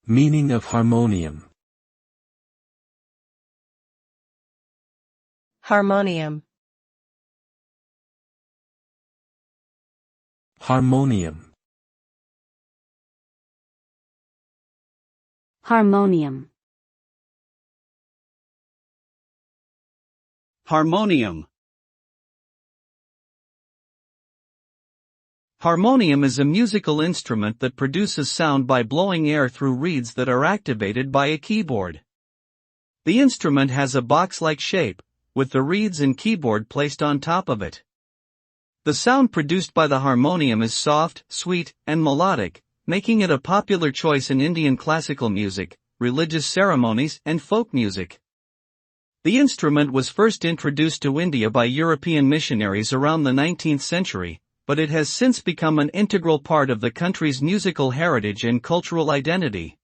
Meaning of harmonium. Harmonium. Harmonium. Harmonium. Harmonium. Harmonium is a musical instrument that produces sound by blowing air through reeds that are activated by a keyboard. The instrument has a box-like shape, with the reeds and keyboard placed on top of it. The sound produced by the harmonium is soft, sweet, and melodic, making it a popular choice in Indian classical music, religious ceremonies, and folk music. The instrument was first introduced to India by European missionaries around the 19th century, but it has since become an integral part of the country's musical heritage and cultural identity.